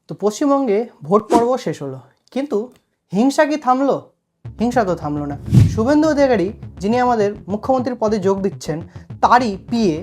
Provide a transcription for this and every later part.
তো পশ্চিমবঙ্গে ভোট পর্ব শেষ হলো, কিন্তু হিংসা কি থামলো? হিংসা তো থামলো না। শুভেন্দু অধিকারী, যিনি আমাদের মুখ্যমন্ত্রীর পদে যোগ দিচ্ছেন, তারই পিএ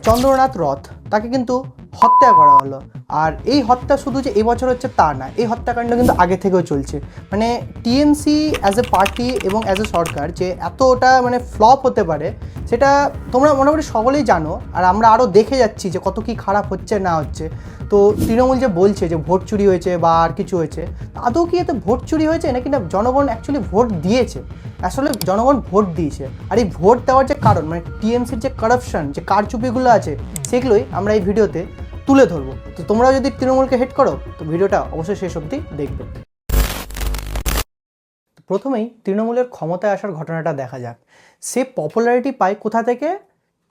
চন্দ্রনাথ রথ, তাকে কিন্তু হত্যা করা হলো। আর এই হত্যা শুধু যে এবছর হচ্ছে তা না, এই হত্যাকাণ্ড কিন্তু আগে থেকেও চলছে। মানে টিএমসি অ্যাজ এ পার্টি এবং অ্যাজ এ সরকার যে এতটা ফ্লপ হতে পারে, সেটা তোমরা মোটামুটি সকলেই জানো। আর আমরা আরও দেখে যাচ্ছি যে কত কী খারাপ হচ্ছে না হচ্ছে। তো তৃণমূল যে বলছে যে ভোট চুরি হয়েছে বা আর কিছু হয়েছে, আদৌ কি এতে ভোট চুরি হয়েছে নাকি না জনগণ অ্যাকচুয়ালি ভোট দিয়েছে? আসলে জনগণ ভোট দিয়েছে। আর এই ভোট দেওয়ার যে কারণ, টিএমসির যে কারাপশন, যে কারচুপিগুলো আছে, সেগুলোই আমরা এই ভিডিওতে তুলে ধরবো। তো তোমরাও যদি তৃণমূলকে হেট করো, তো ভিডিওটা অবশ্যই শেষ অবধি দেখবে। প্রথমেই তৃণমূলের ক্ষমতায় আসার ঘটনাটা দেখা যাক। সে পপুলারিটি পায় কোথা থেকে?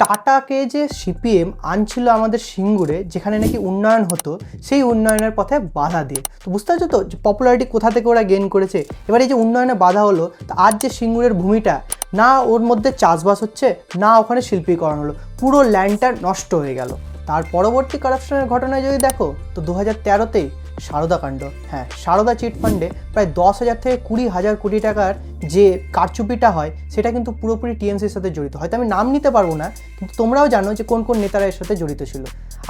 টাটাকে যে সিপিএম আনছিল আমাদের সিঙ্গুরে, যেখানে নাকি উন্নয়ন হতো, সেই উন্নয়নের পথে বাধা দিয়ে। তো বুঝতে পারছো তো যে পপুলারিটি কোথা থেকে ওরা গেইন করেছে। এবার এই যে উন্নয়নে বাধা হলো, তো আজ যে সিঙ্গুরের ভূমিটা, না ওর মধ্যে চাষবাস হচ্ছে, না ওখানে শিল্পীকরণ হলো, পুরো ল্যান্ডটা নষ্ট হয়ে গেল। তার পরবর্তী কারাপশনের ঘটনায় যদি দেখো, তো 2013তেই সারদা কাণ্ড। হ্যাঁ, সারদা চিটফান্ডে প্রায় 10,000 থেকে 20,000 কোটি টাকার যে কারচুপিটা হয়, সেটা কিন্তু পুরোপুরি টিএমসির সাথে জড়িত। হয়তো আমি নাম নিতে পারবো না, কিন্তু তোমরাও জানো যে কোন কোন নেতারা এর সাথে জড়িত ছিল।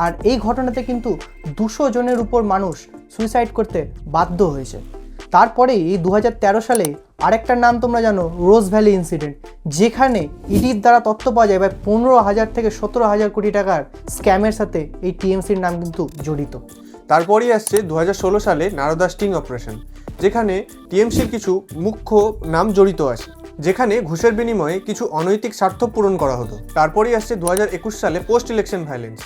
আর এই ঘটনাতে কিন্তু 200 জনের উপর মানুষ সুইসাইড করতে বাধ্য হয়েছে। তারপরেই এই 2013 সালে আরেকটার নাম তোমরা জানো, রোজ ভ্যালি ইনসিডেন্ট, যেখানে ইডির দ্বারা তথ্য পাওয়া যায় প্রায় 15,000 থেকে 17,000 কোটি টাকার স্ক্যামের সাথে এই টিএমসির নাম কিন্তু জড়িত। তারপরই আসছে 2016 সালে নারদা স্টিং অপারেশন, যেখানে টিএমসির কিছু মুখ্য নাম জড়িত আছে, যেখানে ঘুষের বিনিময়ে কিছু অনৈতিক স্বার্থ পূরণ করা হতো। তারপরই আসছে 2021 সালে পোস্ট ইলেকশন ভায়োলেন্স,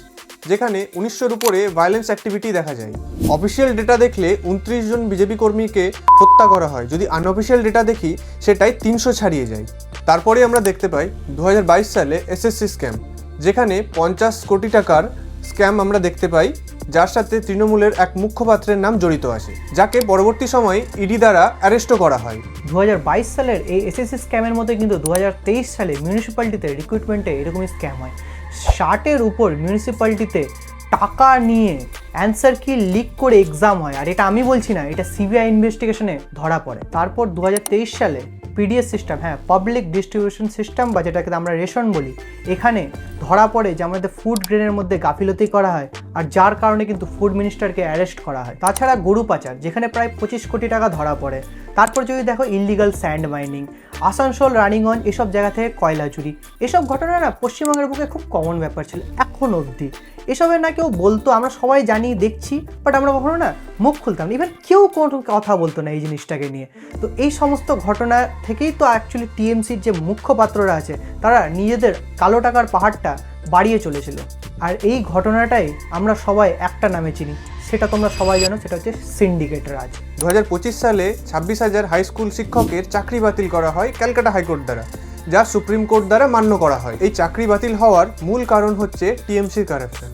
যেখানে 1900-র উপরে ভায়োলেন্স অ্যাক্টিভিটি দেখা যায়। অফিসিয়াল ডেটা দেখলে 29 জন বিজেপি কর্মীকে হত্যা করা হয়, যদি আনঅফিসিয়াল ডেটা দেখি সেটাই 300 ছাড়িয়ে যায়। তারপরে আমরা দেখতে পাই 2022 সালে এসএসসি স্ক্যাম, যেখানে 50 কোটি টাকার স্ক্যাম আমরা দেখতে পাই, যার সাথে তৃণমূলের এক মুখ্যপাত্রের নাম জড়িত আছে, যাকে পরবর্তী সময়ে ইডি দ্বারা অ্যারেস্টও করা হয়। 2022 সালের এই এসএসসি স্ক্যামের মধ্যে কিন্তু 2023 সালে মিউনিসিপ্যালিটিতে রিক্রুটমেন্টে এরকমই স্ক্যাম হয়। 60-এর উপর মিউনিসিপ্যালিটিতে টাকা নিয়ে অ্যান্সার কি লিক করে এক্সাম হয়। আর এটা আমি বলছি না, এটা সিবিআই ইনভেস্টিগেশনে ধরা পড়ে। তারপর 2023 সালে পিডিএস সিস্টেম, হ্যাঁ পাবলিক ডিস্ট্রিবিউশন সিস্টেম, বা যেটাকে আমরা রেশন বলি, এখানে ধরা পড়ে যে আমাদের ফুড গ্রেনের মধ্যে গাফিলতি করা হয়, আর যার কারণে কিন্তু ফুড মিনিস্টারকে অ্যারেস্ট করা হয়। তাছাড়া গরু পাচার, যেখানে প্রায় 25 কোটি টাকা ধরা পড়ে। তারপর যদি দেখো illegal sand mining, Asansol, Raniganj, এসব জায়গা থেকে কয়লা চুরি, এসব ঘটনা না পশ্চিমবঙ্গের বুকে খুব কমন ব্যাপার ছিল এখন অবধি। এসবের না কেউ বলতো, আমরা সবাই জানি দেখছি, বাট আমরা কখনো না মুখ খুলতাম না, ইভেন কেউ কোনো কথা বলতো না এই জিনিসটাকে নিয়ে। তো এই সমস্ত ঘটনা থেকেই তো অ্যাকচুয়ালি টিএমসির যে মুখ্যপাত্ররা আছে, তারা নিজেদের কালো টাকার পাহাড়টা বাড়িয়ে চলেছিল। আর এই ঘটনাটাই আমরা সবাই একটা নামে চিনি, সেটা তোমরা সবাই জানো, সেটা হচ্ছে সিন্ডিকেট রাজ। 2025 সালে 26,000 হাই স্কুল শিক্ষকের চাকরি বাতিল করা হয় ক্যালকাটা হাইকোর্ট দ্বারা, যা সুপ্রিম কোর্ট দ্বারা মান্য করা হয়। এই চাকরি বাতিল হওয়ার মূল কারণ হচ্ছে টিএমসির কারাপশন,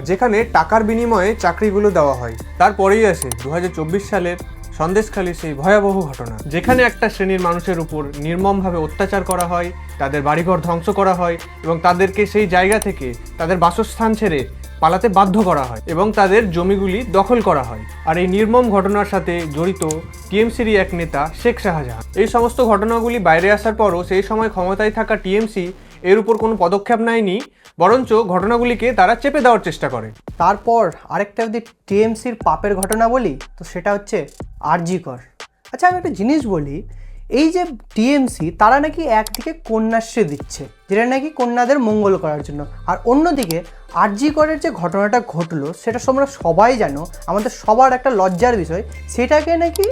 যেখানে টাকার বিনিময়ে চাকরিগুলো দেওয়া হয়। তারপরেই আসে 2024 সালের সন্দেশখালীর সেই ভয়াবহ ঘটনা, যেখানে একটা শ্রেণীর মানুষের উপর নির্মমভাবে অত্যাচার করা হয়, তাদের বাড়িঘর ধ্বংস করা হয় এবং তাদেরকে সেই জায়গা থেকে তাদের বাসস্থান ছেড়ে পালাতে বাধ্য করা হয় এবং তাদের জমিগুলি দখল করা হয়। আর এই নির্মম ঘটনার সাথে জড়িত টিএমসিরই এক নেতা শেখ শাহজাহান। এই সমস্ত ঘটনাগুলি বাইরে আসার পরও সেই সময় ক্ষমতায় থাকা টিএমসি এর উপর কোনো পদক্ষেপ নেয়নি, বরঞ্চ ঘটনাগুলিকে তারা চেপে দেওয়ার চেষ্টা করে। তারপর আরেকটা যদি টিএমসির পাপের ঘটনা বলি, তো সেটা হচ্ছে আরজি কর। আচ্ছা, আমি একটা জিনিস বলি, এই যে টিএমসি, তারা নাকি একদিকে কন্যাশ্রী দিচ্ছে, যেটা নাকি কন্যাদের মঙ্গল করার জন্য, আর অন্যদিকে আরজি করের যে ঘটনাটা ঘটলো, সেটা তোমরা সবাই জানো, আমাদের সবার একটা লজ্জার বিষয়, সেটাকে নাকি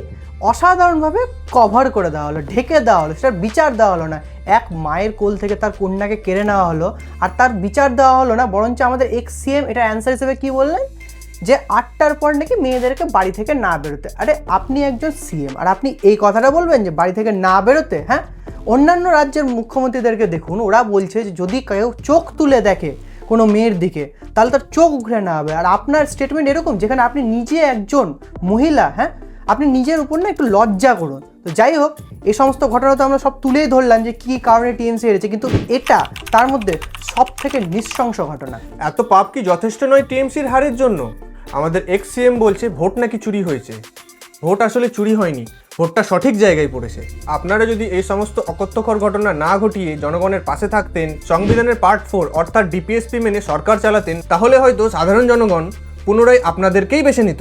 অসাধারণভাবে কভার করে দেওয়া হলো, ঢেকে দেওয়া হলো, সেটার বিচার দেওয়া হলো না। এক মায়ের কোল থেকে তার কন্যাকে কেড়ে নেওয়া হলো, আর তার বিচার দেওয়া হলো না, বরঞ্চ আমাদের এক্স সিএম এটা অ্যান্সার হিসেবে কী বললেন, যে 8টার পর নাকি মেয়েদেরকে বাড়ি থেকে না বেরোতে। আরে আপনি একজন সিএম, আর আপনি এই কথাটা বলবেন যে বাড়ি থেকে না বেরোতে? হ্যাঁ, অন্যান্য রাজ্যের মুখ্যমন্ত্রীদেরকে দেখুন, ওরা বলছে যে যদি কেউ চোখ তুলে দেখে কোনো মেয়ের দিকে, তাহলে তার চোখ উঘড়ে না হবে। আর আপনার স্টেটমেন্ট এরকম, যেখানে আপনি নিজে একজন মহিলা, হ্যাঁ, আপনি নিজের উপর না একটু লজ্জা করুন। তো যাই হোক, এই সমস্ত ঘটনা তো আমরা সব তুলেই ধরলাম যে কী কারণে টিএমসি হেরেছে, কিন্তু এটা তার মধ্যে সব থেকে নৃশংস ঘটনা। এত পাপ কি যথেষ্ট নয় টিএমসির হারের জন্য? আমাদের এক্স সিএম বলছে ভোট নাকি চুরি হয়েছে। ভোট আসলে চুরি হয়নি, ভোটটা সঠিক জায়গায় পড়েছে। আপনারা যদি এই সমস্ত অকথ্যকর ঘটনা না ঘটিয়ে জনগণের পাশে থাকতেন, সংবিধানের পার্ট 4 অর্থাৎ ডিপিএসপি মেনে সরকার চালাতেন, তাহলে হয়তো সাধারণ জনগণ পুনরায় আপনাদেরকেই বেছে নিত।